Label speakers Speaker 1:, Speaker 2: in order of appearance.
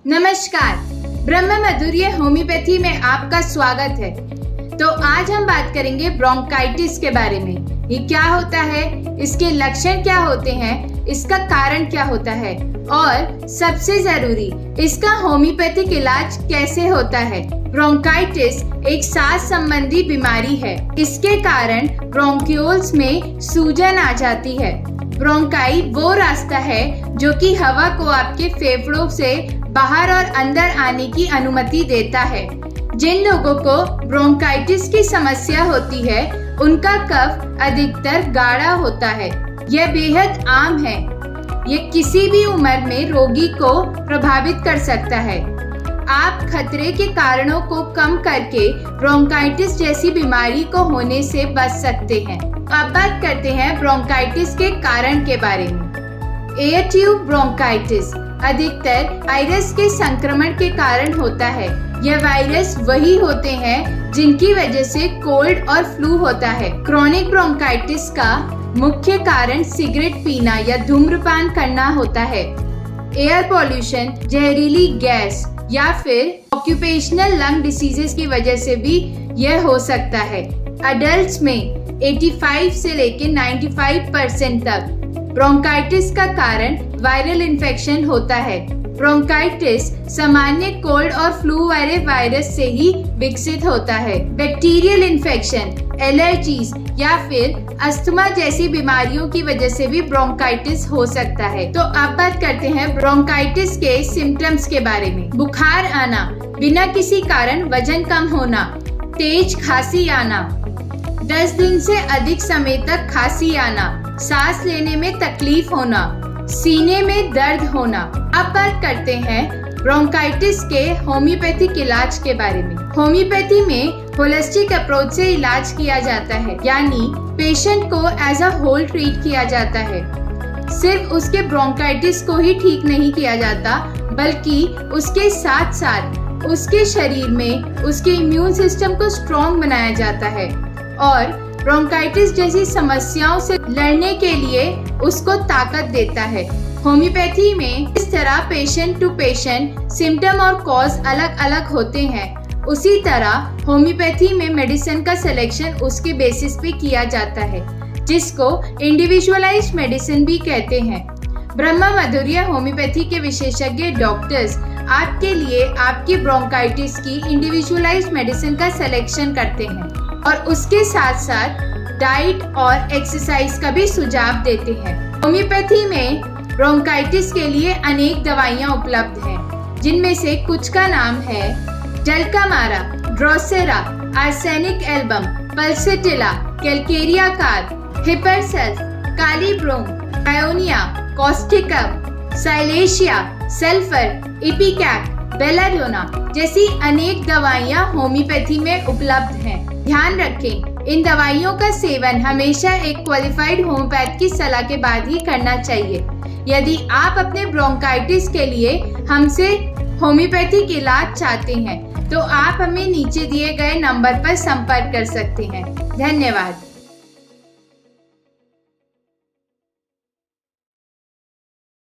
Speaker 1: नमस्कार, ब्रह्म माधुर्य होम्योपैथी में आपका स्वागत है। तो आज हम बात करेंगे ब्रोंकाइटिस के बारे में। ये क्या होता है, इसके लक्षण क्या होते हैं, इसका कारण क्या होता है और सबसे जरूरी इसका होम्योपैथिक इलाज कैसे होता है। ब्रोंकाइटिस एक सांस संबंधी बीमारी है। इसके कारण ब्रोंक्यूल्स में सूजन आ जाती है। ब्रोंकाई वो रास्ता है जो कि हवा को आपके फेफड़ों से बाहर और अंदर आने की अनुमति देता है। जिन लोगों को ब्रोंकाइटिस की समस्या होती है उनका कफ अधिकतर गाढ़ा होता है। यह बेहद आम है। यह किसी भी उम्र में रोगी को प्रभावित कर सकता है। आप खतरे के कारणों को कम करके ब्रोंकाइटिस जैसी बीमारी को होने से बच सकते हैं। अब बात करते हैं ब्रोंकाइटिस के कारण के बारे में। एयर ट्यूब ब्रोंकाइटिस अधिकतर वायरस के संक्रमण के कारण होता है। यह वायरस वही होते हैं जिनकी वजह से कोल्ड और फ्लू होता है। क्रोनिक ब्रोंकाइटिस का मुख्य कारण सिगरेट पीना या धूम्रपान करना होता है। एयर पॉल्यूशन, जहरीली गैस या फिर ऑक्यूपेशनल लंग डिसीजेस की वजह से भी यह हो सकता है। अडल्ट्स में 85 से लेकर 95% तक ब्रोंकाइटिस का कारण वायरल इन्फेक्शन होता है। ब्रोंकाइटिस सामान्य कोल्ड और फ्लू वाले वायरस से ही विकसित होता है। बैक्टीरियल इन्फेक्शन, एलर्जीज या फिर अस्थमा जैसी बीमारियों की वजह से भी ब्रोंकाइटिस हो सकता है। तो अब बात करते हैं ब्रोंकाइटिस के सिम्टम्स के बारे में। बुखार आना, बिना किसी कारण वजन कम होना, तेज खांसी आना, 10 दिन से अधिक समय तक खांसी आना, सांस लेने में तकलीफ होना, सीने में दर्द होना। अब बात करते हैं ब्रोंकाइटिस के होम्योपैथिक इलाज के बारे में। होम्योपैथी में होलिस्टिक अप्रोच से इलाज किया जाता है, यानी पेशेंट को एज अ होल ट्रीट किया जाता है। सिर्फ उसके ब्रोंकाइटिस को ही ठीक नहीं किया जाता, बल्कि उसके साथ साथ उसके शरीर में उसके इम्यून सिस्टम को स्ट्रॉन्ग बनाया जाता है और ब्रोंकाइटिस जैसी समस्याओं से लड़ने के लिए उसको ताकत देता है। होम्योपैथी में इस तरह पेशेंट टू पेशेंट सिम्टम और कॉज अलग अलग होते हैं, उसी तरह होम्योपैथी में मेडिसिन का सिलेक्शन उसके बेसिस पे किया जाता है, जिसको इंडिविजुअलाइज्ड मेडिसिन भी कहते हैं। ब्रह्म माधुर्य होम्योपैथी के विशेषज्ञ डॉक्टर्स आपके लिए आपकी ब्रोंकाइटिस की इंडिविजुअलाइज्ड मेडिसिन का सिलेक्शन करते हैं और उसके साथ साथ डाइट और एक्सरसाइज का भी सुझाव देते हैं। होम्योपैथी में ब्रोंकाइटिस के लिए अनेक दवाइयाँ उपलब्ध हैं, जिनमें से कुछ का नाम है dulcamara, drosera, arsenic album, pulsatilla, calcarea carb, hepar sulph, kali brom, आयोनिया, causticum, silicea, sulphur, ipecac, belladonna जैसी अनेक दवाइयाँ होम्योपैथी में उपलब्ध हैं। ध्यान रखें, इन दवाइयों का सेवन हमेशा एक क्वालिफाइड होम्योपैथ की सलाह के बाद ही करना चाहिए। यदि आप अपने ब्रोंकाइटिस के लिए हमसे होम्योपैथिक इलाज चाहते हैं तो आप हमें नीचे दिए गए नंबर पर संपर्क कर सकते हैं। धन्यवाद।